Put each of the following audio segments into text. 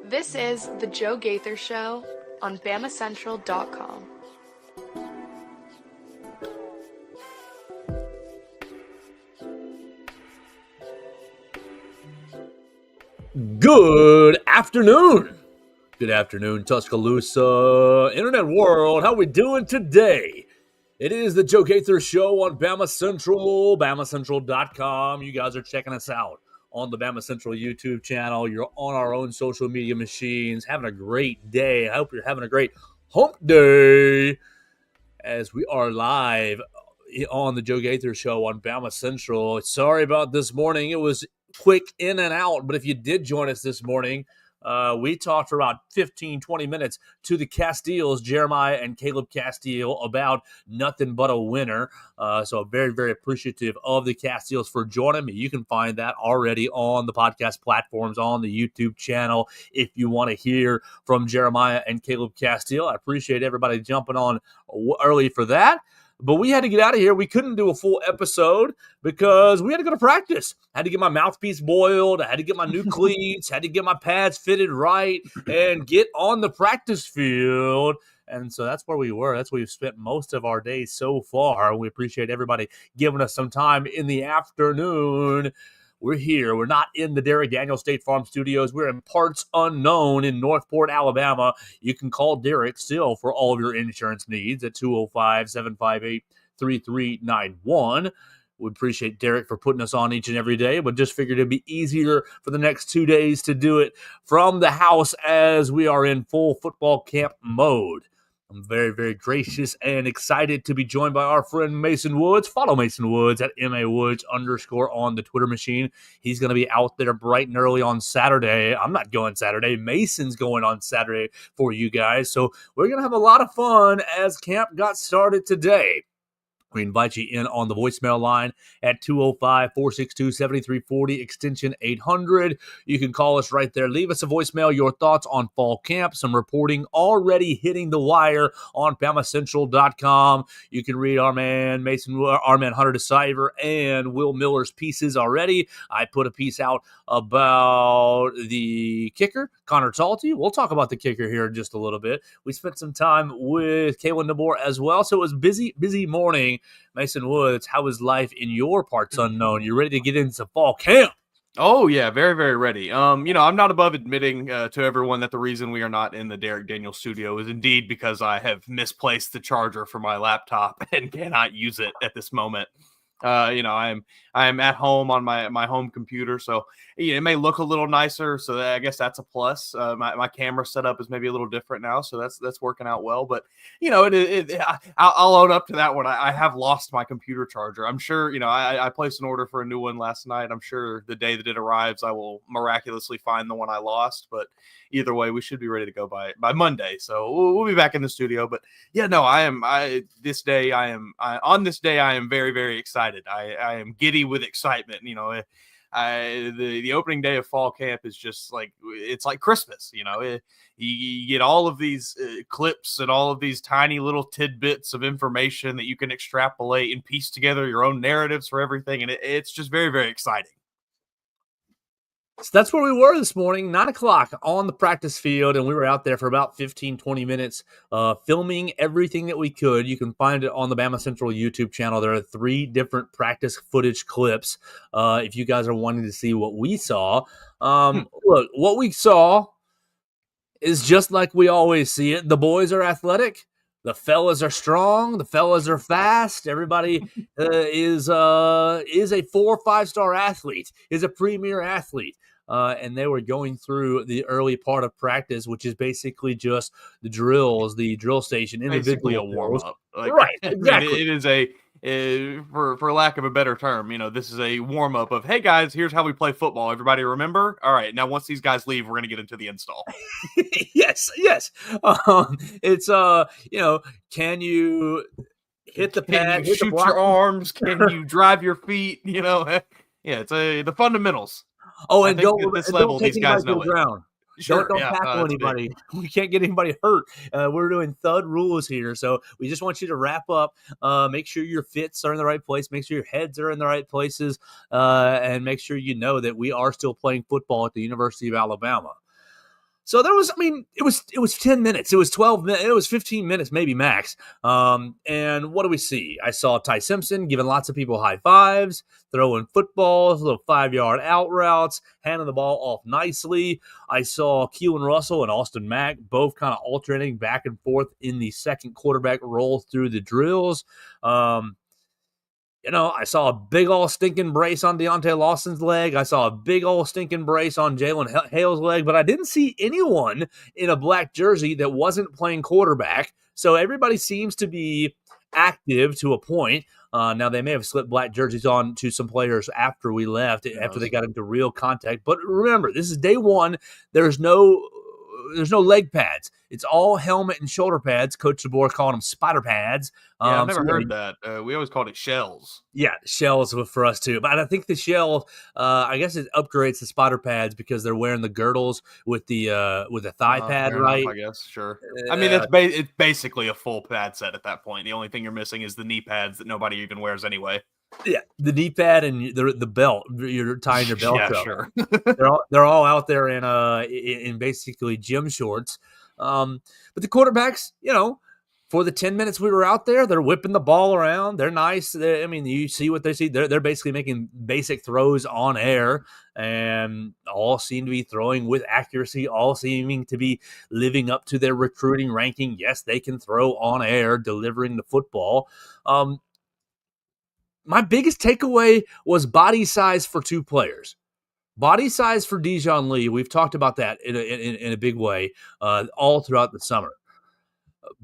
This is The Joe Gaither Show on BamaCentral.com. Good afternoon. Good afternoon, Tuscaloosa internet world. How we doing today? It is the Joe Gaither Show on Bama Central, BamaCentral.com. You guys are checking us out on the Bama Central YouTube channel. You're on our own social media machines, having a great day. I hope you're having a great hump day as we are live on the Joe Gaither Show on Bama Central. Sorry about this morning. It was quick in and out, but if you did join us this morning, we talked for about 15, 20 minutes to the Castiles, Jeremiah and Caleb Castile, about nothing but a winner. So very, very appreciative of the Castiles for joining me. You can find that already on the podcast platforms, on the YouTube channel, if you want to hear from Jeremiah and Caleb Castile. I appreciate everybody jumping on early for that. But we had to get out of here. We couldn't do a full episode because we had to go to practice. I had to get my mouthpiece boiled. I had to get my new cleats, had to get my pads fitted right, and get on the practice field. And so that's where we were. That's where we've spent most of our day so far. We appreciate everybody giving us some time in the afternoon. We're here. We're not in the Derek Daniels State Farm Studios. We're in parts unknown in Northport, Alabama. You can call Derek still for all of your insurance needs at 205-758-3391. We appreciate Derek for putting us on each and every day, but just figured it'd be easier for the next 2 days to do it from the house as we are in full football camp mode. I'm very, very gracious and excited to be joined by our friend Mason Woods. Follow Mason Woods at MAWoods_ on the Twitter machine. He's going to be out there bright and early on Saturday. I'm not going Saturday. Mason's going on Saturday for you guys. So we're going to have a lot of fun as camp got started today. We invite you in on the voicemail line at 205-462-7340, extension 800. You can call us right there. Leave us a voicemail, your thoughts on fall camp, some reporting already hitting the wire on BamaCentral.com. You can read our man Hunter DeCiver and Will Miller's pieces already. I put a piece out about the kicker, Connor Talty. We'll talk about the kicker here in just a little bit. We spent some time with Kalen DeBoer as well, so it was busy morning. Mason Woods, how is life in your parts unknown? You ready to get into fall camp? Oh, yeah, very, very ready. I'm not above admitting to everyone that the reason we are not in the Derek Daniels studio is indeed because I have misplaced the charger for my laptop and cannot use it at this moment. I'm at home on my home computer, so it may look a little nicer. So I guess that's a plus. My camera setup is maybe a little different now, so that's working out well. But I'll own up to that one. I have lost my computer charger. I'm sure. I placed an order for a new one last night. I'm sure the day that it arrives, I will miraculously find the one I lost. But either way, we should be ready to go by Monday. So we'll be back in the studio. But yeah, no, on this day I am very, very excited. I am giddy with excitement. The opening day of fall camp is just like, it's like Christmas. You get all of these clips and all of these tiny little tidbits of information that you can extrapolate and piece together your own narratives for everything. And it's just very, very exciting. So that's where we were this morning, 9 o'clock on the practice field, and we were out there for about 15, 20 minutes filming everything that we could. You can find it on the Bama Central YouTube channel. There are 3 different practice footage clips if you guys are wanting to see what we saw. Look, what we saw is just like we always see it. The boys are athletic. The fellas are strong. The fellas are fast. Everybody is a 4 or 5-star athlete, is a premier athlete. And they were going through the early part of practice, which is basically just the drills, the drill station, basically a warm-up. Right, exactly. It is for lack of a better term, this is a warm-up of, hey, guys, here's how we play football. Everybody remember? All right, now once these guys leave, we're going to get into the install. Yes. It's, can you hit the pad? Can you shoot your arms? Can you drive your feet? Yeah, it's the fundamentals. Oh, and at this level, these guys know it. Sure, don't tackle anybody. We can't get anybody hurt. We're doing thud rules here. So we just want you to wrap up, make sure your fits are in the right place, make sure your heads are in the right places, and make sure you know that we are still playing football at the University of Alabama. So there was, I mean, it was 10 minutes. It was 12 minutes. It was 15 minutes, maybe max. And what do we see? I saw Ty Simpson giving lots of people high fives, throwing footballs, little 5-yard out routes, handing the ball off nicely. I saw Keelan Russell and Austin Mack both kind of alternating back and forth in the second quarterback role through the drills. I saw a big old stinking brace on Deontay Lawson's leg. I saw a big old stinking brace on Jalen Hale's leg, but I didn't see anyone in a black jersey that wasn't playing quarterback. So everybody seems to be active to a point. Now, they may have slipped black jerseys on to some players after we left, after they got into real contact. But remember, this is day one. There's no leg pads. It's all helmet and shoulder pads. Coach DeBoer calling them spider pads. Yeah, I've never heard that. We always called it shells. Yeah, shells for us too. But I think the shell, I guess it upgrades the spider pads because they're wearing the girdles with the thigh pad, right? Enough, I guess, sure. I mean, it's basically a full pad set at that point. The only thing you're missing is the knee pads that nobody even wears anyway. Yeah, the knee pad and the belt. You're tying your belt up. Sure. they're all out there in basically gym shorts. But the quarterbacks, for the 10 minutes we were out there, they're whipping the ball around. They're nice. You see what they see. They're basically making basic throws on air, and all seem to be throwing with accuracy. All seeming to be living up to their recruiting ranking. Yes, they can throw on air, delivering the football. My biggest takeaway was body size for two players. Body size for Dijon Lee. We've talked about that in a big way all throughout the summer.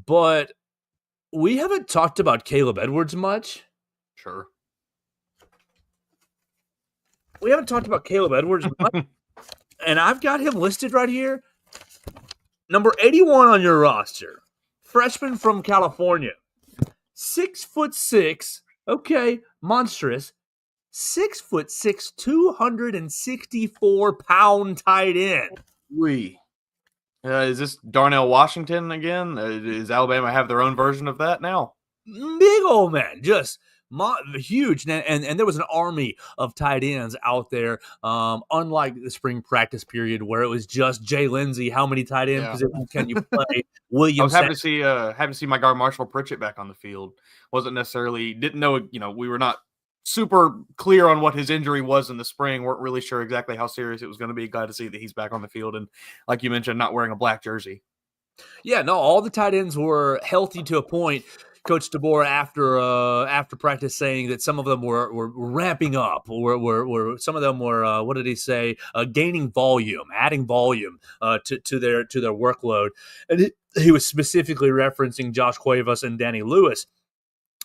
But we haven't talked about Caleb Edwards much. Sure. We haven't talked about Caleb Edwards much. And I've got him listed right here. Number 81 on your roster. Freshman from California. 6'6". Okay, monstrous. 6'6", 264-pound tight end. Is this Darnell Washington again? Does Alabama have their own version of that now? Big old man, just huge. And there was an army of tight ends out there, unlike the spring practice period where it was just Jay Lindsey. How many tight end positions can you play? William. I was happy to see my guy Marshall Pritchett back on the field. Didn't know, we were not super clear on what his injury was in the spring. Weren't really sure exactly how serious it was going to be. Glad to see that he's back on the field. And like you mentioned, not wearing a black jersey. Yeah, no, all the tight ends were healthy to a point. Coach DeBoer after practice saying that some of them were ramping up, were some of them were what did he say? Gaining volume, adding volume to their workload, and he was specifically referencing Josh Cuevas and Danny Lewis.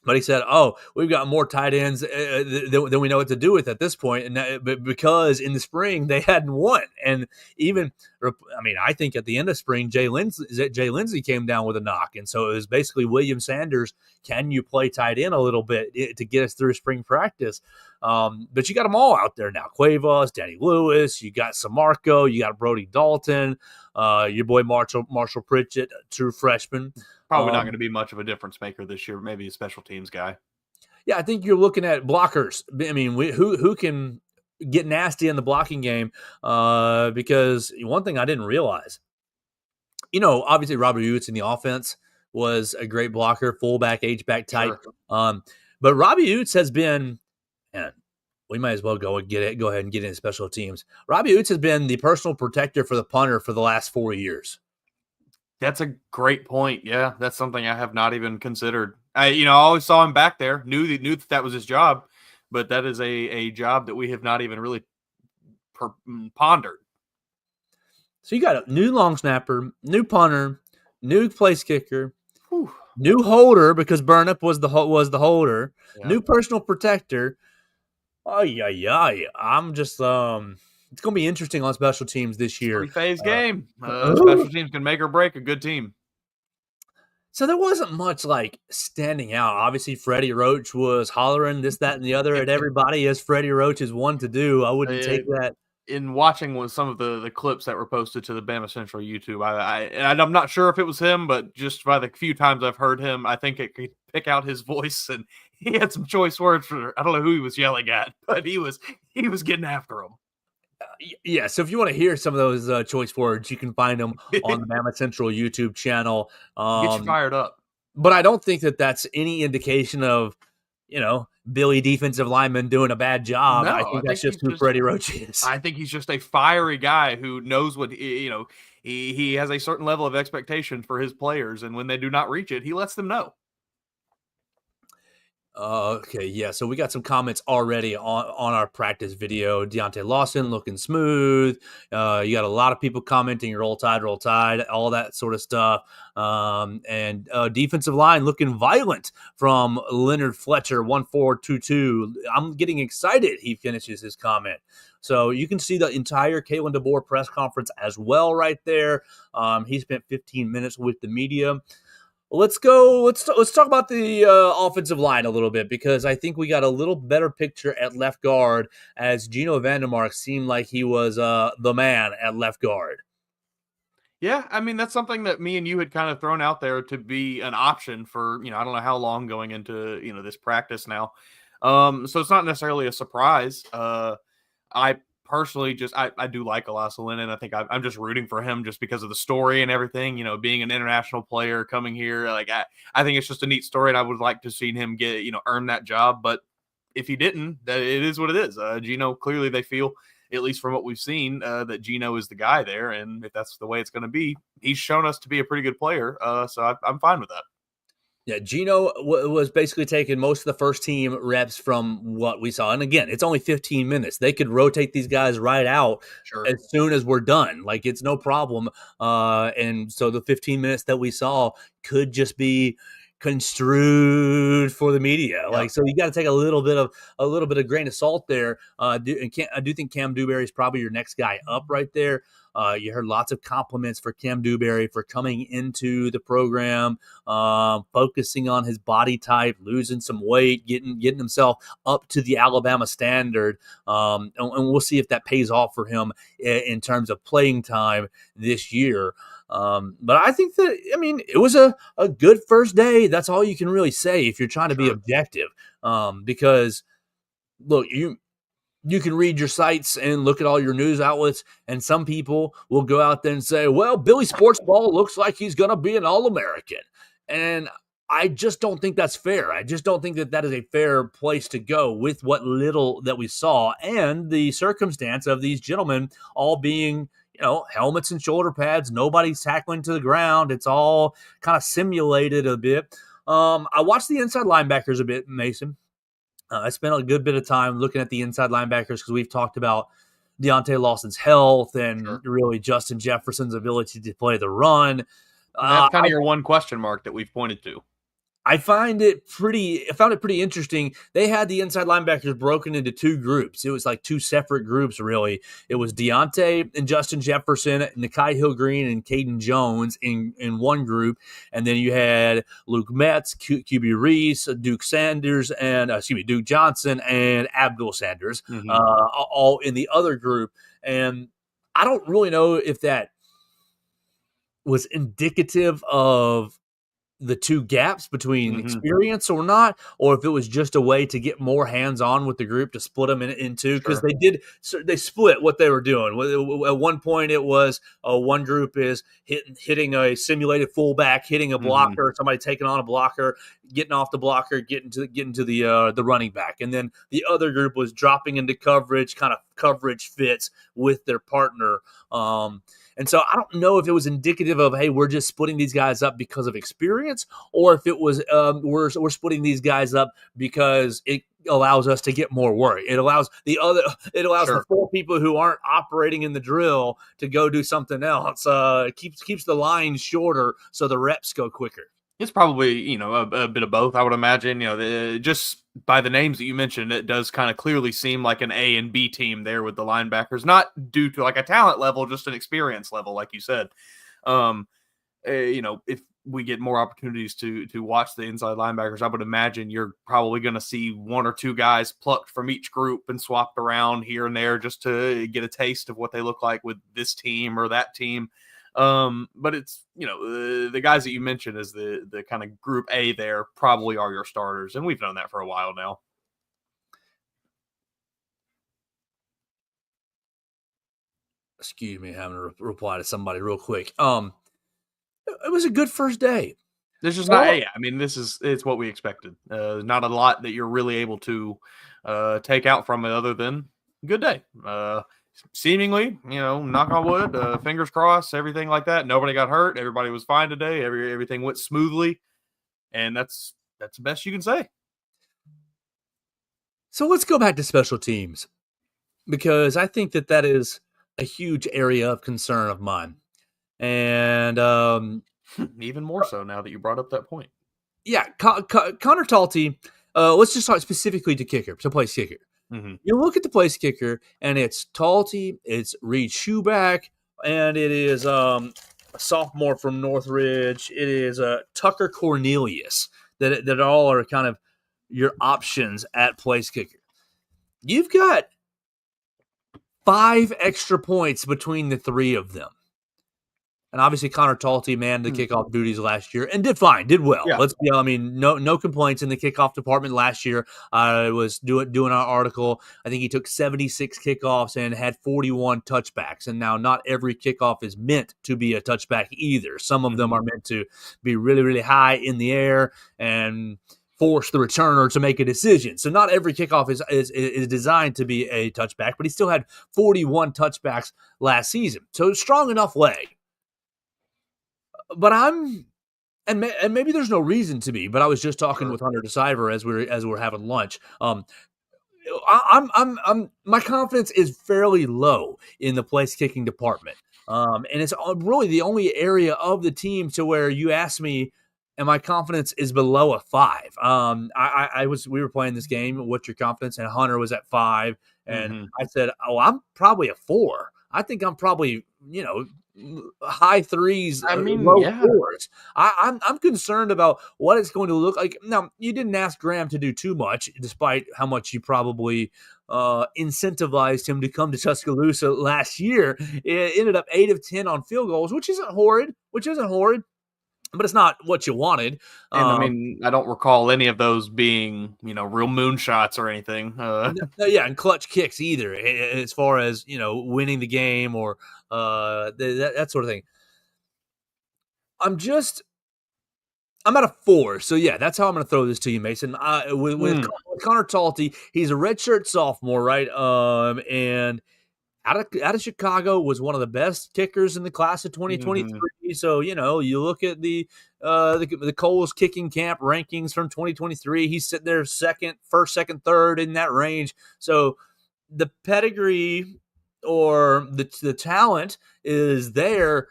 But he said, we've got more tight ends than we know what to do with at this point. And because in the spring they hadn't won. And I think at the end of spring, Jay Lindsey came down with a knock. And so it was basically William Sanders, can you play tight end a little bit to get us through spring practice? But you got them all out there now. Cuevas, Danny Lewis, you got Samarco, you got Brody Dalton, your boy Marshall Pritchett, true freshman. Probably not going to be much of a difference maker this year. Maybe a special teams guy. Yeah, I think you're looking at blockers. I mean, who can get nasty in the blocking game? Because one thing I didn't realize, obviously Robert Ewitz in the offense was a great blocker, fullback, H-back type. Sure. But Robbie Ewitz has been, and we might as well go ahead and get into special teams. Robbie Ewitz has been the personal protector for the punter for the last 4 years. That's a great point. Yeah, that's something I have not even considered. I always saw him back there, knew that was his job, but that is a job that we have not even really pondered. So you got a new long snapper, new punter, new place kicker, new holder because Burnup was the holder, new personal protector. I'm just it's going to be interesting on special teams this year. Three-phase game. Special teams can make or break a good team. So there wasn't much standing out. Obviously, Freddie Roach was hollering this, that, and the other at everybody, as Freddie Roach is one to do. I wouldn't take that. In watching some of the clips that were posted to the BamaCentral YouTube, I'm not sure if it was him, but just by the few times I've heard him, I think it could pick out his voice, and he had some choice words for. I don't know who he was yelling at, but he was getting after him. Yeah, so if you want to hear some of those choice words, you can find them on the BamaCentral YouTube channel. Get you fired up. But I don't think that that's any indication of, Billy defensive lineman doing a bad job. I No, I think that's think just he's who just Freddie Roach is. I think he's just a fiery guy who knows what he has a certain level of expectation for his players, and when they do not reach it, he lets them know. Okay, yeah. So we got some comments already on our practice video. Deontay Lawson looking smooth. You got a lot of people commenting roll tide, all that sort of stuff. And defensive line looking violent from Leonard Fletcher, 1422. I'm getting excited. He finishes his comment. So you can see the entire Kalen DeBoer press conference as well right there. He spent 15 minutes with the media. Let's go. Let's talk about the offensive line a little bit, because I think we got a little better picture at left guard, as Gino Vandermark seemed like he was the man at left guard. Yeah, I mean, that's something that me and you had kind of thrown out there to be an option for, I don't know how long going into, this practice now. So it's not necessarily a surprise. I personally I do like Elasa Lennon. I think I'm just rooting for him just because of the story and everything, being an international player coming here. Like, I think it's just a neat story, and I would like to see him get, earn that job. But if he didn't, that it is what it is. Gino, clearly they feel, at least from what we've seen, that Gino is the guy there. And if that's the way it's going to be, he's shown us to be a pretty good player. So I'm fine with that. Yeah, Gino was basically taking most of the first team reps from what we saw. And again, it's only 15 minutes. They could rotate these guys right out Sure. as soon as we're done. Like, it's no problem. And so the 15 minutes that we saw could just be construed for the media. Yep. Like, so you got to take a little bit of grain of salt there. I do think Cam Dewberry is probably your next guy up right there. You heard lots of compliments for Cam Dewberry for coming into the program, focusing on his body type, losing some weight, getting himself up to the Alabama standard. And we'll see if that pays off for him in terms of playing time this year. But I think that, it was a good first day. That's all you can really say if you're trying to be objective. Because, look, you can read your sites and look at all your news outlets, and some people will go out there and say, well, Billy Sportsball looks like he's going to be an All-American. And I just don't think that's fair. I just don't think that is a fair place to go with what little that we saw and the circumstance of these gentlemen all being, helmets and shoulder pads. Nobody's tackling to the ground. It's all kind of simulated a bit. I watched the inside linebackers a bit, Mason. I spent a good bit of time looking at the inside linebackers because we've talked about Deontay Lawson's health and really Justin Jefferson's ability to play the run. And that's kind of your one question mark that we've pointed to. I found it pretty interesting. They had the inside linebackers broken into two groups. It was like two separate groups, really. It was Deontay and Justin Jefferson, Nikai Hill-Green and Caden Jones in one group. And then you had Luke Metz, QB Reese, Duke Johnson, and Abdul Sanders, all in the other group. And I don't really know if that was indicative of the two gaps between experience or not, or if it was just a way to get more hands-on with the group to split them into, because they split what they were doing. At one point it was one group is hitting a simulated fullback, hitting a blocker, somebody taking on a blocker, getting off the blocker, getting to the running back. And then the other group was dropping into coverage, kind of coverage fits with their partner. And so I don't know if it was indicative of, hey, we're just splitting these guys up because of experience, or if it was we're splitting these guys up because it allows us to get more work. It allows the four people who aren't operating in the drill to go do something else. Keeps the line shorter so the reps go quicker. It's probably, a bit of both, I would imagine. Just by the names that you mentioned, it does kind of clearly seem like an A and B team there with the linebackers, not due to like a talent level, just an experience level, like you said. If we get more opportunities to watch the inside linebackers, I would imagine you're probably going to see one or two guys plucked from each group and swapped around here and there just to get a taste of what they look like with this team or that team. But it's, the guys that you mentioned as the kind of group A there probably are your starters. And we've known that for a while now. Excuse me, having to reply to somebody real quick. It was a good first day. This is not. Yeah, I mean, it's what we expected. Not a lot that you're really able to take out from it, other than good day. Seemingly, knock on wood, fingers crossed, everything like that. Nobody got hurt. Everybody was fine today. Everything went smoothly, and that's the best you can say. So let's go back to special teams, because I think that is a huge area of concern of mine. And even more so now that you brought up that point. Yeah, Connor Talty, let's just talk specifically to kicker, to place kicker. Mm-hmm. You look at the place kicker, and it's Talty, it's Reed Schuback, and it is a sophomore from Northridge. It is Tucker Cornelius. That all are kind of your options at place kicker. You've got 5 extra points between the 3 of them. And obviously, Connor Talty manned the kickoff duties last year and did fine, did well. Yeah. Let's be, no complaints in the kickoff department last year. I was doing our article. I think he took 76 kickoffs and had 41 touchbacks. And now, not every kickoff is meant to be a touchback either. Some of them are meant to be really, really high in the air and force the returner to make a decision. So not every kickoff is designed to be a touchback, but he still had 41 touchbacks last season. So strong enough leg. But and maybe there's no reason to be, but I was just talking with Hunter DeCiver as we're having lunch. I'm my confidence is fairly low in the place kicking department. And it's really the only area of the team to where you ask me, and my confidence is below a 5. We were playing this game. What's your confidence? And Hunter was at 5, and I said, I'm probably a 4. I think I'm probably, high 3s, low 4s. I'm concerned about what it's going to look like. Now, you didn't ask Graham to do too much, despite how much you probably incentivized him to come to Tuscaloosa last year. It ended up 8 of 10 on field goals, which isn't horrid, but it's not what you wanted. And I don't recall any of those being, real moonshots or anything. And clutch kicks either, as far as, winning the game or that sort of thing. I'm at a 4. So, yeah, that's how I'm going to throw this to you, Mason. With Connor Talty, he's a redshirt sophomore, right? And out of Chicago, was one of the best kickers in the class of 2023. So, you look at the Coles kicking camp rankings from 2023. He's sitting there first, second, third in that range. So the pedigree or the talent is there.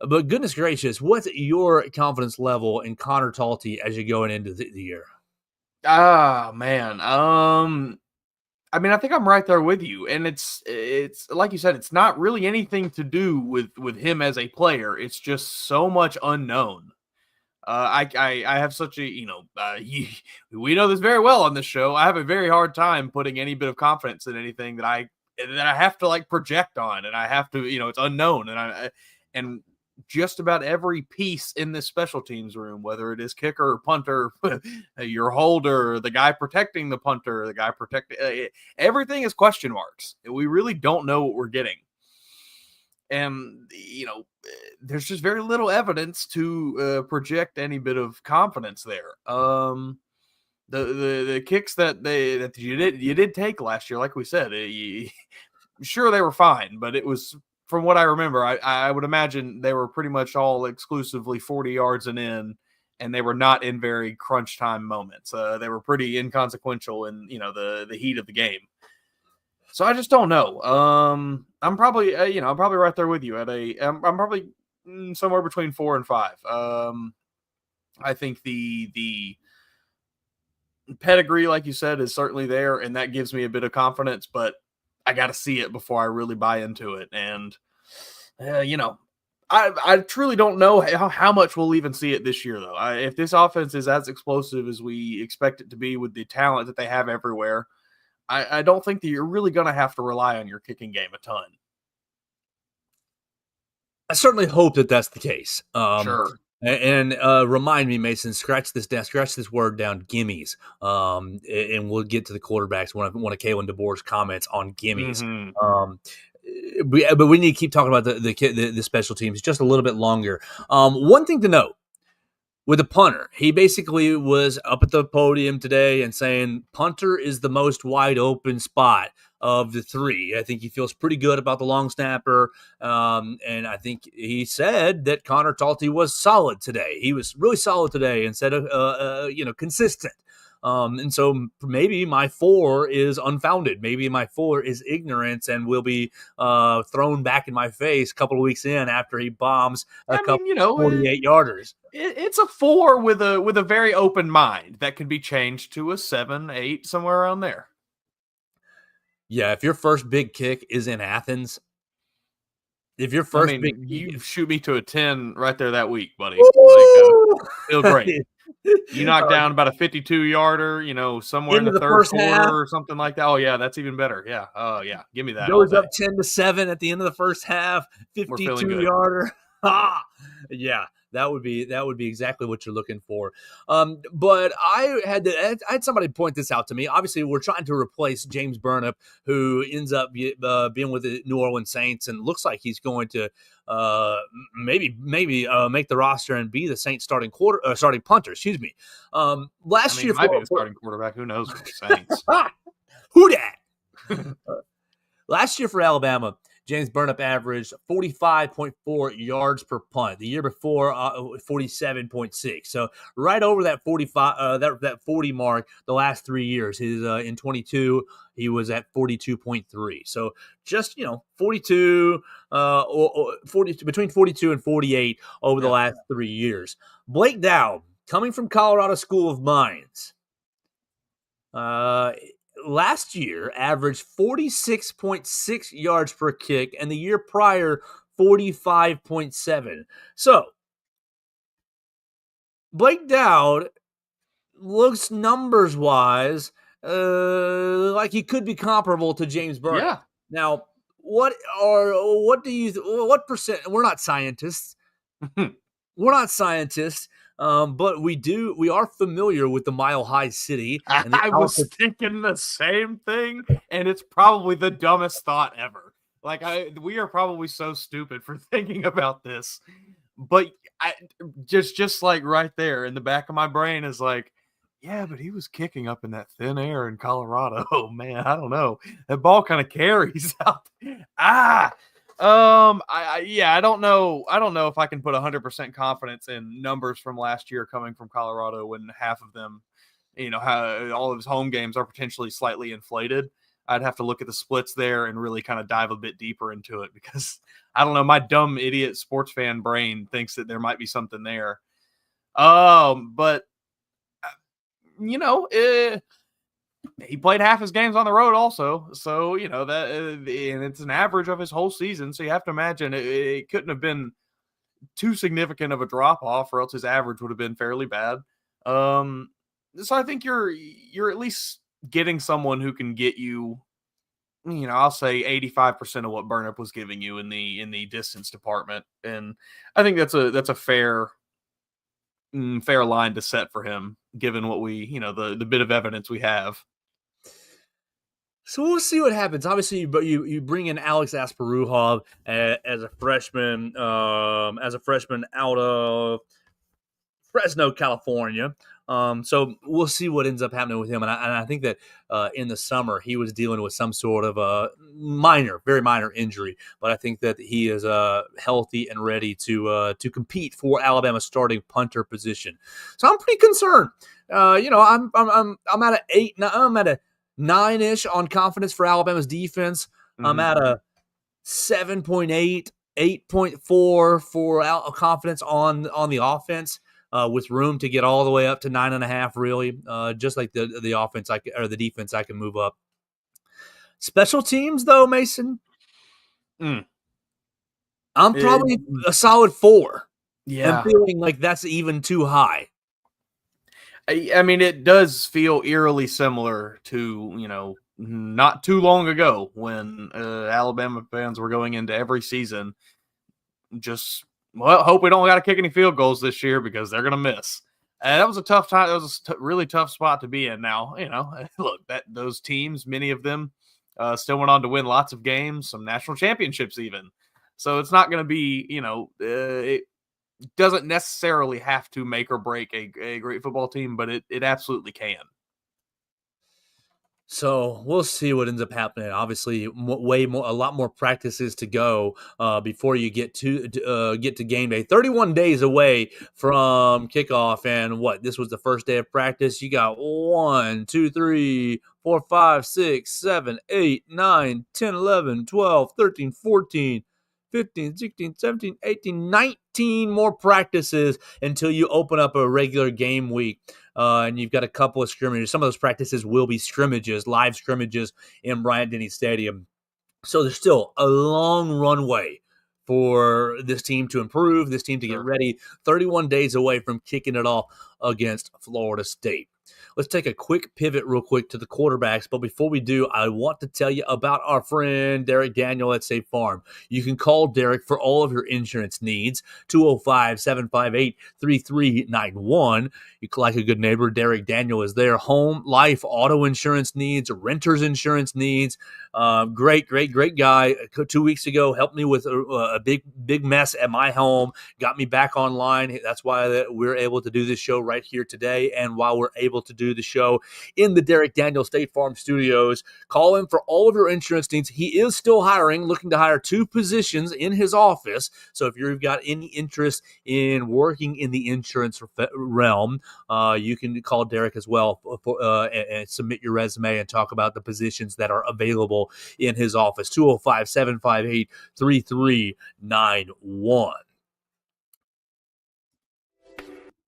But goodness gracious, what's your confidence level in Connor Talty as you're going into the year? Ah, man. I mean, I think I'm right there with you, and it's like you said, it's not really anything to do with him as a player. It's just so much unknown. I have such a we know this very well on this show. I have a very hard time putting any bit of confidence in anything that I have to project on, and I have to it's unknown, and just about every piece in this special teams room, whether it is kicker, punter, your holder, the guy protecting the punter, the guy protecting everything is question marks. We really don't know what we're getting. And, there's just very little evidence to project any bit of confidence there. The kicks that you did take last year, like we said, sure, they were fine, but it was, from what I remember, I would imagine they were pretty much all exclusively 40 yards and in, and they were not in very crunch time moments. They were pretty inconsequential in the heat of the game. So I just don't know. I'm probably I'm probably right there with you I'm probably somewhere between 4 and 5. I think the pedigree, like you said, is certainly there, and that gives me a bit of confidence, but I got to see it before I really buy into it. And, I truly don't know how much we'll even see it this year, though. If this offense is as explosive as we expect it to be with the talent that they have everywhere, I don't think that you're really going to have to rely on your kicking game a ton. I certainly hope that that's the case. Sure. And remind me, Mason, scratch this word down, gimmies. And we'll get to the quarterbacks, one of Kalen DeBoer's comments on gimmies. but we need to keep talking about the special teams just a little bit longer. One thing to note with the punter, he basically was up at the podium today and saying punter is the most wide open spot of the three. I think he feels pretty good about the long snapper, and I think he said that Connor Talty was solid today. He was really solid today instead of consistent. And so maybe my 4 is unfounded. Maybe my 4 is ignorance and will be thrown back in my face a couple of weeks in after he bombs a couple 48-yarders. It's a 4 with a very open mind that can be changed to a 7, 8, somewhere around there. Yeah, if your first big kick is in Athens, you shoot me to a 10 right there that week, buddy. Like, feel great. You knock down about a 52-yarder, somewhere in the third quarter or something like that. Oh yeah, that's even better. Yeah. Oh yeah, give me that. Goes up 10-7 at the end of the first half. 52-yarder. Yeah. That would be exactly what you're looking for. But I had somebody point this out to me. Obviously, we're trying to replace James Burnip, who ends up being with the New Orleans Saints, and looks like he's going to maybe make the roster and be the Saints starting punter. Excuse me. Last year, might be the starting quarterback. Who knows with the Saints? Who dat? Last year for Alabama, James Burnip averaged 45.4 yards per punt. The year before, 47.6. So right over that 45, that 40 mark. The last 3 years, in 22, he was at 42.3. So just 42, or 40, between 42 and 48 over the last 3 years. Blake Dowd, coming from Colorado School of Mines, last year averaged 46.6 yards per kick, and the year prior 45.7. So Blake Dowd looks numbers wise like he could be comparable to James Burnip. Yeah. Now, what percent? We're not scientists. But we are familiar with the Mile High City. And I was thinking the same thing, and it's probably the dumbest thought ever. Like, we are probably so stupid for thinking about this, but I just like right there in the back of my brain is like, yeah, but he was kicking up in that thin air in Colorado. Oh man, I don't know. That ball kind of carries out. I don't know. I don't know if I can put 100% confidence in numbers from last year coming from Colorado when half of them, how all of his home games are potentially slightly inflated. I'd have to look at the splits there and really kind of dive a bit deeper into it because I don't know. My dumb idiot sports fan brain thinks that there might be something there. But he played half his games on the road also. So, that, and it's an average of his whole season. So you have to imagine it couldn't have been too significant of a drop off, or else his average would have been fairly bad. So I think you're at least getting someone who can get you, I'll say 85% of what Burnip was giving you in the distance department. And I think that's a fair line to set for him, given what we, the bit of evidence we have. So we'll see what happens. Obviously, you bring in Alex Asparuhov as a freshman out of Fresno, California. So we'll see what ends up happening with him. And I think that in the summer he was dealing with some sort of a very minor injury. But I think that he is healthy and ready to compete for Alabama's starting punter position. So I'm pretty concerned. I'm at an 8. I'm at a 9-ish on confidence for Alabama's defense. Mm-hmm. I'm at a 7.8, 8.4 for confidence on the offense. With room to get all the way up to 9.5, really, just like the offense or the defense, I can move up. Special teams, though, Mason, I'm probably a solid 4. Yeah, I'm feeling like that's even too high. I mean, it does feel eerily similar to not too long ago when Alabama fans were going into every season just. Well, hope we don't got to kick any field goals this year because they're going to miss. And that was a tough time. That was a really tough spot to be in. Now, look, those teams, many of them Still went on to win lots of games, some national championships even. So it's not going to be, it doesn't necessarily have to make or break a great football team, but it absolutely can. So we'll see what ends up happening. Obviously, a lot more practices to go before you get to game day. 31 days away from kickoff, and this was the first day of practice. You got 1, 2, 3, 4, 5, 6, 7, 8, 9, 10, 11, 12, 13, 14, 15, 16, 17, 18, 19 more practices until you open up a regular game week. And you've got a couple of scrimmages. Some of those practices will be scrimmages, live scrimmages in Bryant-Denny Stadium. So there's still a long runway for this team to improve, this team to get ready. 31 days away from kicking it off against Florida State. Let's take a quick pivot real quick to the quarterbacks. But before we do, I want to tell you about our friend Derek Daniel at State Farm. You can call Derek for all of your insurance needs, 205-758-3391. Like a good neighbor, Derek Daniel is there. Home, life, auto insurance needs, renters insurance needs. Great guy. 2 weeks ago, helped me with a big mess at my home, got me back online. That's why we're able to do this show right here today, and while we're able to do the show in the Derek Daniel State Farm Studios. Call him for all of your insurance needs. He is still hiring, looking to hire 2 positions in his office. So if you've got any interest in working in the insurance realm, you can call Derek as well and submit your resume and talk about the positions that are available in his office. 205-758-3391.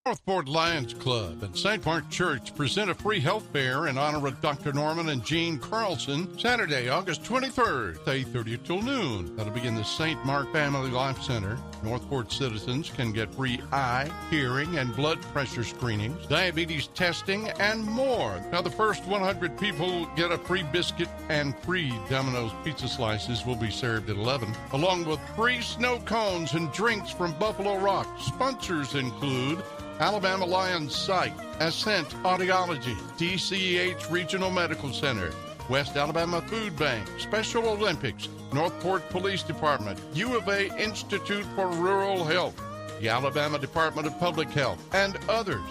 Northport Lions Club and St. Mark Church present a free health fair in honor of Dr. Norman and Jean Carlson, Saturday, August 23rd, 8:30 till noon. That'll be in the St. Mark Family Life Center. Northport citizens can get free eye, hearing, and blood pressure screenings, diabetes testing, and more. Now, the first 100 people get a free biscuit, and free Domino's pizza slices will be served at 11, along with free snow cones and drinks from Buffalo Rock. Sponsors include Alabama Lions Site, Ascent Audiology, DCEH Regional Medical Center, West Alabama Food Bank, Special Olympics, Northport Police Department, U of A Institute for Rural Health, the Alabama Department of Public Health, and others.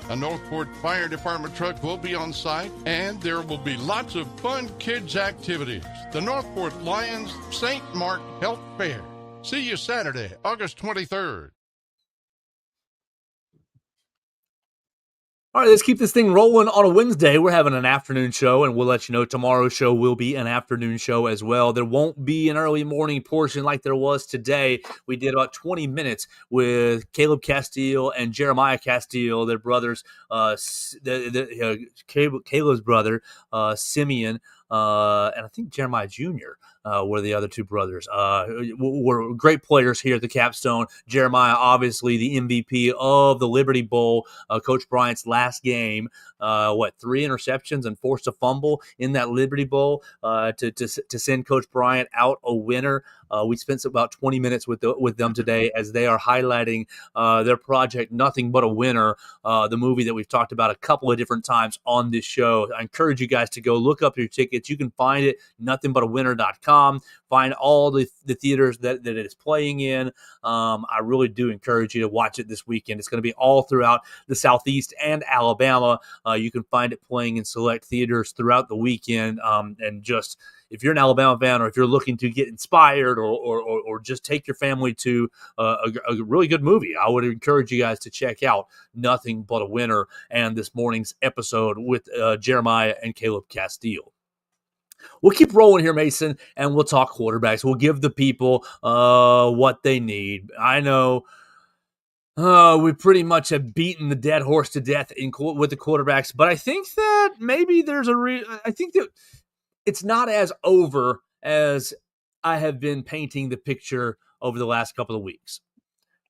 A Northport Fire Department truck will be on site, and there will be lots of fun kids' activities. The Northport Lions St. Mark Health Fair. See you Saturday, August 23rd. All right, let's keep this thing rolling on a Wednesday. We're having an afternoon show, and we'll let you know tomorrow's show will be an afternoon show as well. There won't be an early morning portion like there was today. We did about 20 minutes with Caleb Castile and Jeremiah Castile, their brothers, Caleb's brother, Simeon, and I think Jeremiah Jr. Were the other 2 brothers. Were great players here at the Capstone. Jeremiah, obviously the MVP of the Liberty Bowl, Coach Bryant's last game. 3 interceptions and forced a fumble in that Liberty Bowl to send Coach Bryant out a winner. We spent about 20 minutes with them today as they are highlighting their project, Nothing But a Winner, the movie that we've talked about a couple of different times on this show. I encourage you guys to go look up your tickets. You can find it, nothingbutawinner.com. Find all the theaters that it is playing in. I really do encourage you to watch it this weekend. It's going to be all throughout the Southeast and Alabama. You can find it playing in select theaters throughout the weekend. And just if you're an Alabama fan, or if you're looking to get inspired, or just take your family to a really good movie, I would encourage you guys to check out Nothing But a Winner and this morning's episode with Jeremiah and Caleb Castile. We'll keep rolling here, Mason, and we'll talk quarterbacks. We'll give the people what they need. I know we pretty much have beaten the dead horse to death with the quarterbacks, but I think that maybe there's I think that it's not as over as I have been painting the picture over the last couple of weeks.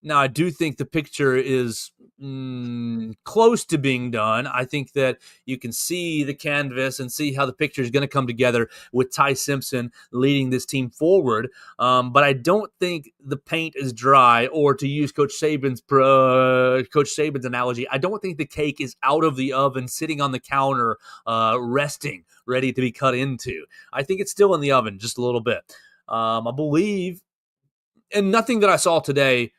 Now, I do think the picture is close to being done. I think that you can see the canvas and see how the picture is going to come together with Ty Simpson leading this team forward. But I don't think the paint is dry, or to use Coach Saban's analogy, I don't think the cake is out of the oven, sitting on the counter, resting, ready to be cut into. I think it's still in the oven just a little bit. I believe, and nothing that I saw today,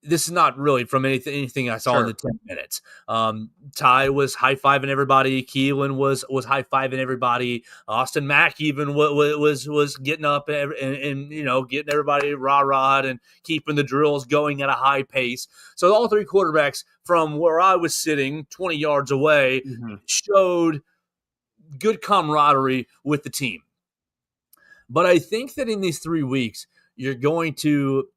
this is not really from anything I saw in the 10 minutes. Ty was high-fiving everybody. Keelan was high-fiving everybody. Austin Mack even was getting up and getting everybody rah-rah and keeping the drills going at a high pace. So all three quarterbacks from where I was sitting 20 yards away showed good camaraderie with the team. But I think that in these 3 weeks, you're going to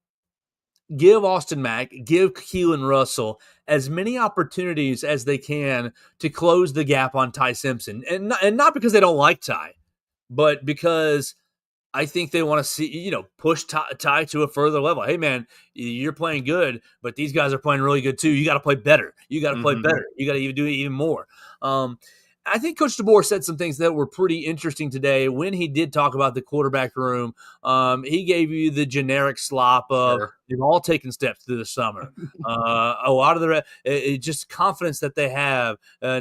give Austin Mack, give Keelan Russell as many opportunities as they can to close the gap on Ty Simpson. And not because they don't like Ty, but because I think they want to see, push Ty to a further level. Hey, man, you're playing good, but these guys are playing really good too. You got to play better. You got to play better. You got to do even more. I think Coach DeBoer said some things that were pretty interesting today when he did talk about the quarterback room. He gave you the generic slop of they've all taken steps through the summer. A lot of just confidence that they have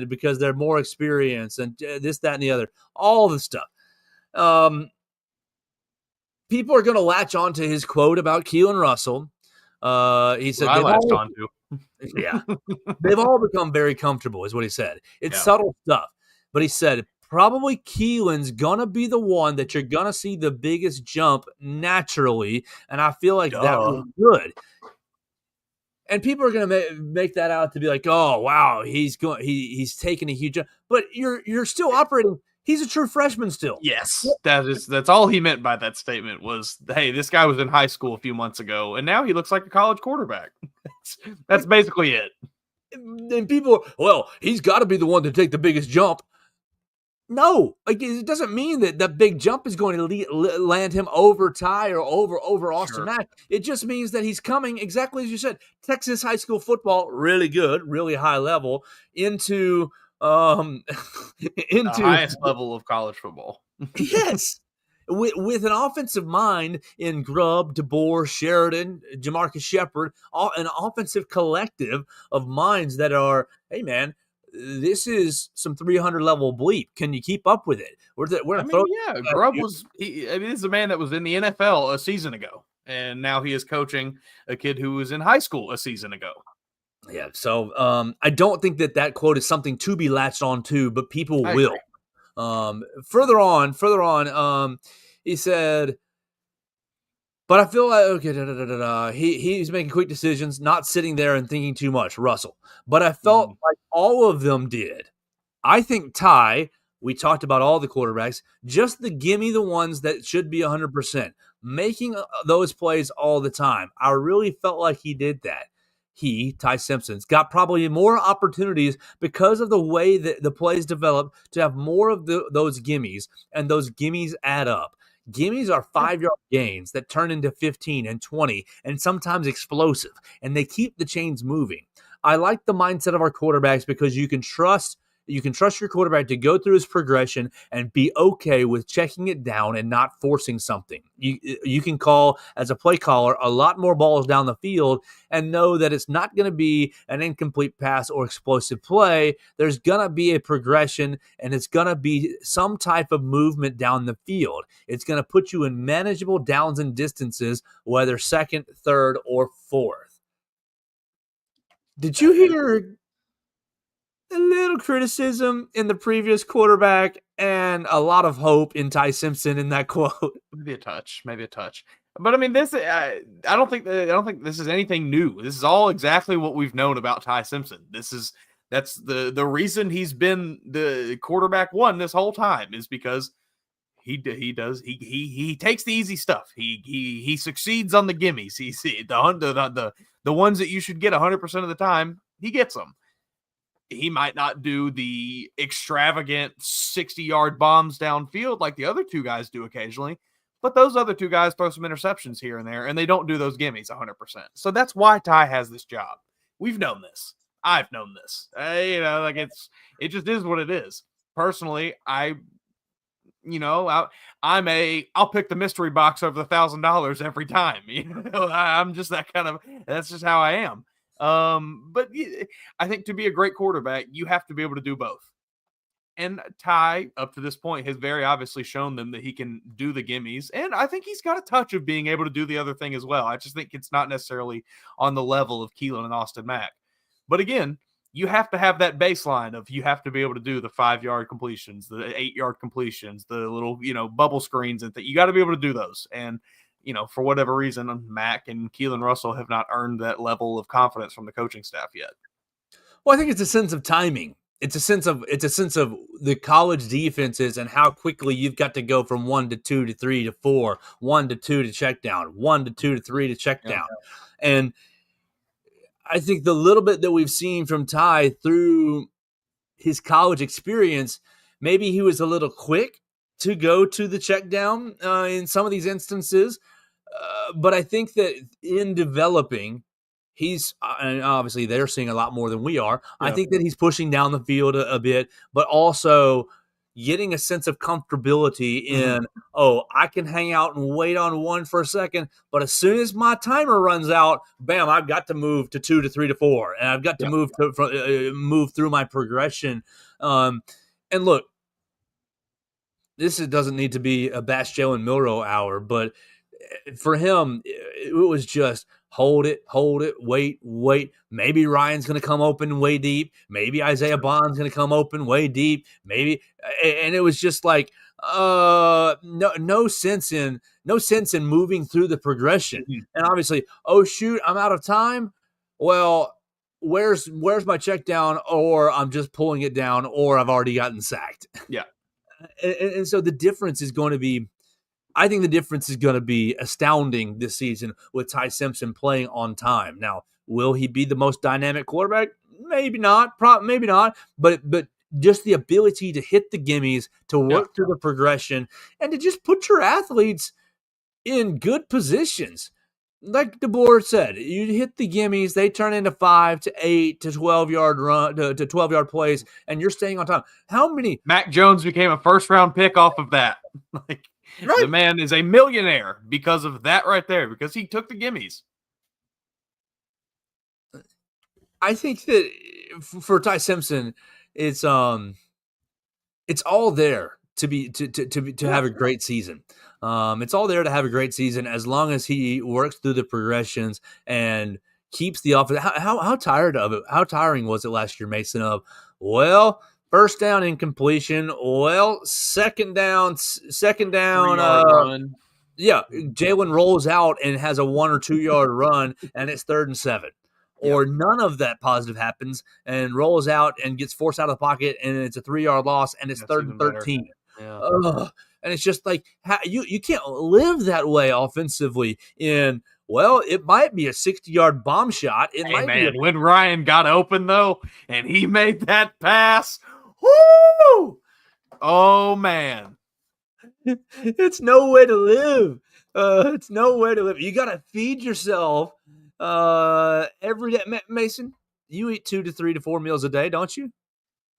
because they're more experienced and this, that, and the other. All the stuff. People are going to latch on to his quote about Keelan Russell. He said, I latched on to. Yeah. They've all become very comfortable, is what he said. It's subtle stuff. But he said, probably Keelan's going to be the one that you're going to see the biggest jump naturally. And I feel like that was good. And people are going to make that out to be like, oh, wow, he's taking a huge jump. But you're still operating. He's a true freshman still. Yes, that's all he meant by that statement was, hey, this guy was in high school a few months ago, and now he looks like a college quarterback. That's basically it. And people, well, he's got to be the one to take the biggest jump. No, it doesn't mean that the big jump is going to land him over Ty or over Austin Mack. It just means that he's coming, exactly as you said, Texas high school football, really good, really high level, into the highest level of college football. Yes. With an offensive mind in Grubb, DeBoer, Sheridan, Jamarcus Shepard, an offensive collective of minds that are, hey, man, this is some 300 level bleep. Can you keep up with it? Grubb was. This is a man that was in the NFL a season ago, and now he is coaching a kid who was in high school a season ago. Yeah, so I don't think that quote is something to be latched on to, but people will. Further on, he said, but I feel like he's making quick decisions, not sitting there and thinking too much, Russell. But I felt like all of them did. I think Ty, we talked about all the quarterbacks, just gimme the ones that should be 100%, making those plays all the time. I really felt like he did that. Ty Simpson's got probably more opportunities because of the way that the plays develop to have more of those gimmies, and those gimmies add up. Gimmies are 5-yard gains that turn into 15 and 20 and sometimes explosive, and they keep the chains moving. I like the mindset of our quarterbacks because you can trust your quarterback to go through his progression and be okay with checking it down and not forcing something. You can call, as a play caller, a lot more balls down the field and know that it's not going to be an incomplete pass or explosive play. There's going to be a progression, and it's going to be some type of movement down the field. It's going to put you in manageable downs and distances, whether second, third, or fourth. Did you hear a little criticism in the previous quarterback and a lot of hope in Ty Simpson in that quote? Maybe a touch. But I mean, I don't think this is anything new. This is all exactly what we've known about Ty Simpson. That's the reason he's been the quarterback one this whole time, is because he takes the easy stuff. He succeeds on the gimmies. The ones that you should get 100% of the time, he gets them. He might not do the extravagant 60-yard bombs downfield like the other two guys do occasionally, But those other two guys throw some interceptions here and there, and they don't do those gimmies 100%. So that's why Ty has this job. We've known this. I've known this. Like it just is what it is. Personally, I'll pick the mystery box over the $1,000 every time. I'm just that kind of. That's just how I am. But I think to be a great quarterback, you have to be able to do both. And Ty, up to this point, has very obviously shown them that he can do the gimmies. And I think he's got a touch of being able to do the other thing as well. I just think it's not necessarily on the level of Keelan and Austin Mack. But again, you have to have that baseline of you have to be able to do the 5-yard completions, the 8-yard completions, the little, bubble screens and you got to be able to do those. And, for whatever reason, Mack and Keelan Russell have not earned that level of confidence from the coaching staff yet. Well, I think it's a sense of timing. It's a sense of the college defenses and how quickly you've got to go from 1 to 2 to 3 to 4, 1 to 2 to check down, 1 to 2 to 3 to check down. And I think the little bit that we've seen from Ty through his college experience, maybe he was a little quick to go to the check down in some of these instances. But I think that in developing, and obviously they're seeing a lot more than we are. Yeah. I think that he's pushing down the field a bit, but also getting a sense of comfortability in, I can hang out and wait on one for a second, but as soon as my timer runs out, bam, I've got to move to 2 to 3 to 4, and I've got to move through my progression. And look, this doesn't need to be a Bash Jalen Milroe hour, but for him, it was just hold it, wait. Maybe Ryan's going to come open way deep. Maybe Isaiah Bond's going to come open way deep. Maybe, and it was just like no sense in moving through the progression. Mm-hmm. And obviously, oh shoot, I'm out of time. Well, where's my check down? Or I'm just pulling it down, or I've already gotten sacked. Yeah, and so the difference is going to be. I think the difference is going to be astounding this season with Ty Simpson playing on time. Now, will he be the most dynamic quarterback? Maybe not. Maybe not. But just the ability to hit the gimmies, to work through the progression, and to just put your athletes in good positions. Like DeBoer said, you hit the gimmies, they turn into 5 to 8 to 12-yard run to 12-yard plays, and you're staying on time. How many? Mac Jones became a first-round pick off of that. Right. The man is a millionaire because of that right there, because he took the gimmies. I think that for Ty Simpson, it's all there to have a great season. It's all there to have a great season as long as he works through the progressions and keeps the offense. How tired of it? How tiring was it last year, Mason? First down incompletion. Second down. Run. Yeah, Jalen rolls out and has a 1 or 2 yard run, and it's 3rd and 7. Or none of that positive happens and rolls out and gets forced out of the pocket, and it's a 3-yard loss, and it's 3rd and 13. Yeah. And it's just like you can't live that way offensively. It might be a 60-yard bomb shot. When Ryan got open though, and he made that pass. Woo! Oh, man. It's no way to live. It's no way to live. You got to feed yourself every day. Mason, you eat 2 to 3 to 4 meals a day, don't you?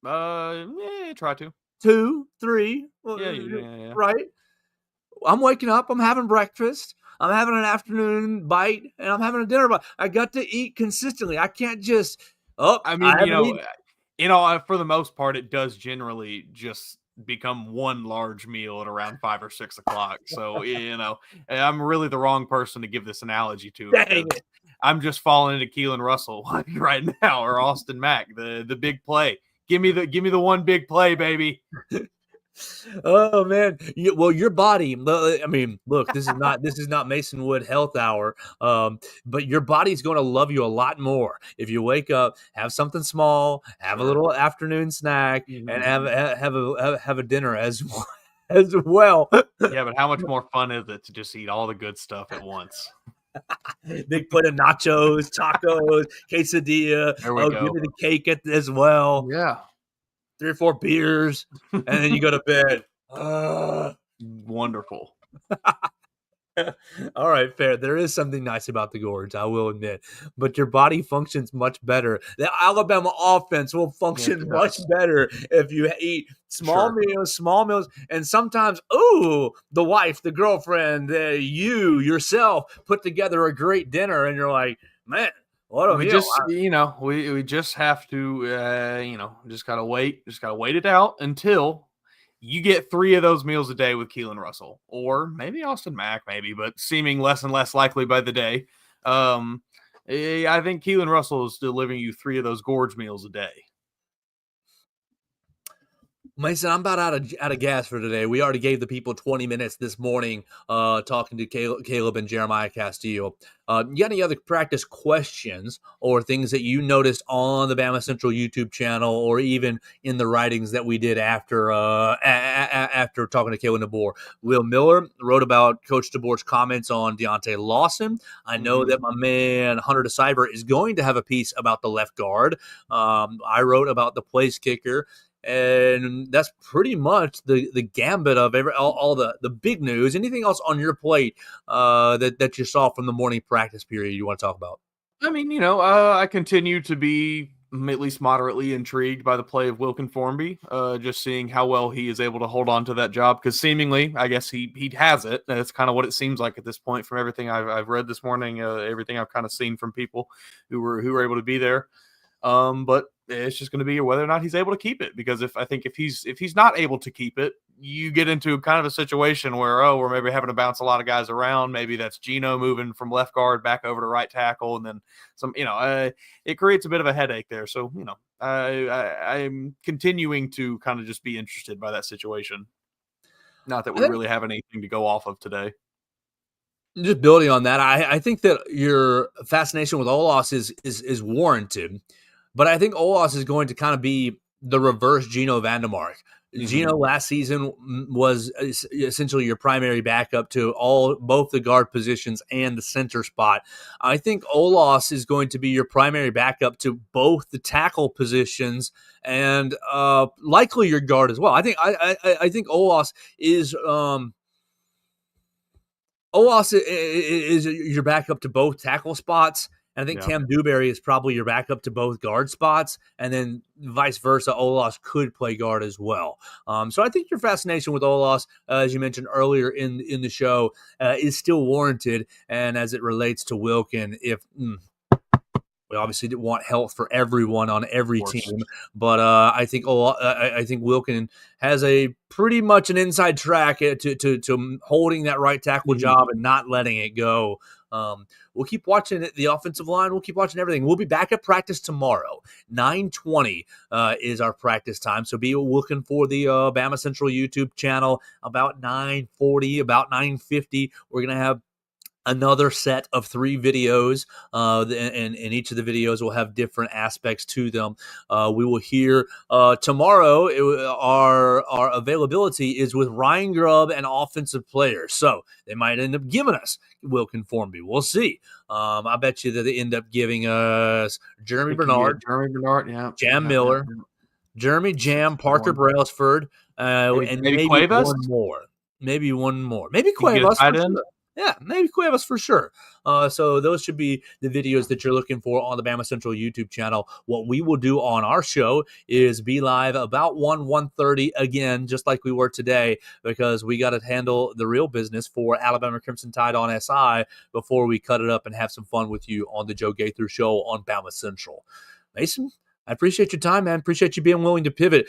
Try to. 2, 3. Yeah. Right? I'm waking up. I'm having breakfast. I'm having an afternoon bite, and I'm having a dinner bite. I got to eat consistently. I can't just for the most part, it does generally just become one large meal at around 5 or 6 o'clock. So, I'm really the wrong person to give this analogy to. Dang it. I'm just falling into Keelan Russell right now, or Austin Mack, the big play. Give me the one big play, baby. Oh man. Your body, I mean, look, this is not Mason Wood Health Hour. But your body's going to love you a lot more if you wake up, have something small, have a little afternoon snack, and have a dinner as well. Yeah, but how much more fun is it to just eat all the good stuff at once? Big plate of nachos, tacos, quesadilla. There we go. Give me the cake as well. Yeah. 3 or 4 beers, and then you go to bed. Wonderful. All right, fair. There is something nice about the gorge, I will admit, but your body functions much better. The Alabama offense will Yes, function it much does. better if you eat Sure. small meals, and sometimes, ooh, the wife, the girlfriend, you yourself put together a great dinner, and you're like, man, what a We meal! just, we just have to, just gotta wait. Just gotta wait it out until you get 3 of those meals a day with Keelan Russell, or maybe Austin Mack, maybe, but seeming less and less likely by the day. Um, I think Keelan Russell is delivering you 3 of those gorge meals a day. Mason, I'm about out of gas for today. We already gave the people 20 minutes this morning talking to Caleb and Jeremiah Castillo. You got any other practice questions or things that you noticed on the Bama Central YouTube channel or even in the writings that we did after after talking to Caleb DeBoer? Will Miller wrote about Coach DeBoer's comments on Deontay Lawson. I know that my man Hunter DeCyber is going to have a piece about the left guard. I wrote about the place kicker. And that's pretty much the gambit of all the big news. Anything else on your plate that you saw from the morning practice period you want to talk about? I mean, I continue to be at least moderately intrigued by the play of Wilkin Formby, just seeing how well he is able to hold on to that job, because seemingly, I guess he has it. That's kind of what it seems like at this point from everything I've read this morning, everything I've kind of seen from people who were able to be there. But it's just going to be whether or not he's able to keep it. Because if he's not able to keep it, you get into kind of a situation where we're maybe having to bounce a lot of guys around. Maybe that's Gino moving from left guard back over to right tackle, and then some. It creates a bit of a headache there. So I'm continuing to kind of just be interested by that situation. Not that we really have anything to go off of today. Just building on that, I think that your fascination with Olas is warranted. But I think Olas is going to kind of be the reverse Gino Vandemark. Gino last season was essentially your primary backup to both the guard positions and the center spot. I think Olas is going to be your primary backup to both the tackle positions and likely your guard as well. I think Olas is your backup to both tackle spots. And I think Cam Dewberry is probably your backup to both guard spots, and then vice versa. Olas could play guard as well. So I think your fascination with Olas, as you mentioned earlier in the show, is still warranted. And as it relates to Wilkin, we obviously didn't want health for everyone on every team, but I think Wilkin has a pretty much an inside track to holding that right tackle job and not letting it go. We'll keep watching the offensive line. We'll keep watching everything. We'll be back at practice tomorrow. 9:20 is our practice time. So be looking for the Bama Central YouTube channel about 9:40, about 9:50. We're going to have another set of 3 videos, and each of the videos will have different aspects to them. We will hear tomorrow. Our availability is with Ryan Grubb and offensive players, so they might end up giving us Wilkin Formby. We'll see. I bet you that they end up giving us Jeremy Bernard, Jam Miller, Jeremy Jam, Parker Brailsford, and maybe Cuevas? one more. Maybe Cuevas. Yeah, maybe Cuevas for sure. So those should be the videos that you're looking for on the Bama Central YouTube channel. What we will do on our show is be live about 1:30 again, just like we were today, because we got to handle the real business for Alabama Crimson Tide on SI before we cut it up and have some fun with you on the Joe Gaither Show on Bama Central. Mason, I appreciate your time, man. Appreciate you being willing to pivot.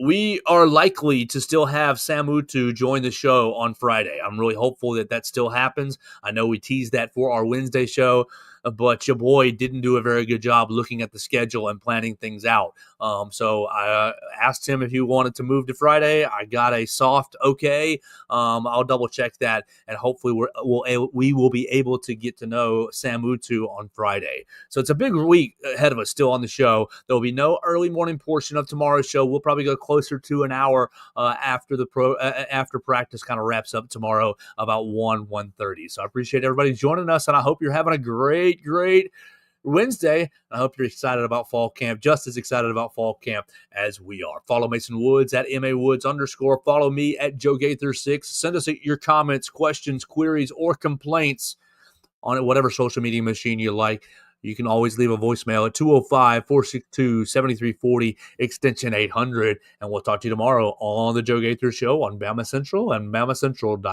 We are likely to still have Sam Utu join the show on Friday. I'm really hopeful that still happens. I know we teased that for our Wednesday show, but your boy didn't do a very good job looking at the schedule and planning things out. So I asked him if he wanted to move to Friday. I got a soft okay. I'll double check that, and hopefully we will be able to get to know Sam Utu on Friday. So it's a big week ahead of us still on the show. There will be no early morning portion of tomorrow's show. We'll probably go closer to an hour after after practice kind of wraps up tomorrow about 1:30. So I appreciate everybody joining us, and I hope you're having a great Wednesday. I hope you're excited about fall camp, just as excited about fall camp as we are. Follow Mason Woods at MAWoods_. Follow me at Joe Gaither6. Send us your comments, questions, queries, or complaints on whatever social media machine you like. You can always leave a voicemail at 205-462-7340, extension 800. And we'll talk to you tomorrow on the Joe Gaither Show on Bama Central and BamaCentral.com.